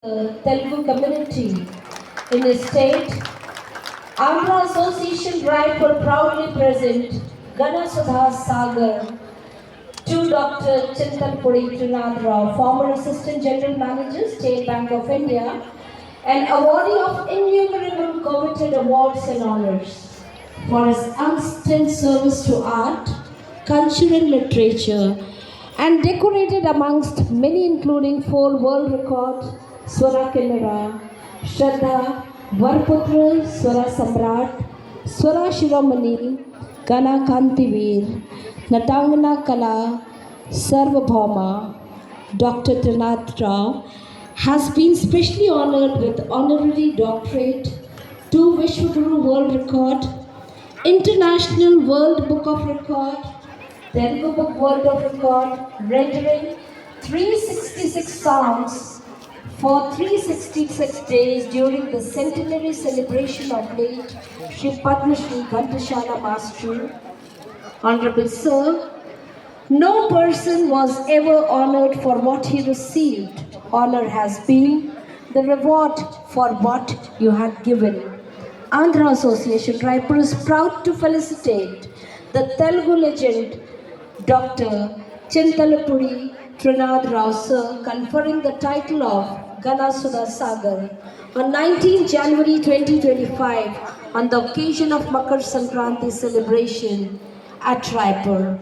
Telugu community in the state, Andhra Association Raipur proudly present Ganasudha Sagar to Dr. Chintalpudi Trinath Rao, former Assistant General Manager, State Bank of India, and awardee of innumerable coveted awards and honors for his unstinted service to art, culture and literature, and decorated amongst many including 4 world records, Swara Kinara, Shraddha, Varputra, Swara Samrat, Swara Shiromani, Gana Kantivir, Natangana Kala, Sarvabhauma, Dr. Trinath Rao has been specially honored with honorary doctorate, 2 Vishwaguru World Record, International World Book of Record, Telugu Book World of Record, rendering 366 songs for 366 days during the centenary celebration of late Shri Padma Shri Ghantashala Master. Honorable Sir, no person was ever honored for what he received. Honor has been the reward for what you had given. Andhra Association Raipur is proud to felicitate the Telugu legend Dr. Chintalpudi Trinath Rao sir, conferring the title of Ganasudha Sagar on 19 January 2025 on the occasion of Makar Sankranti celebration at Raipur.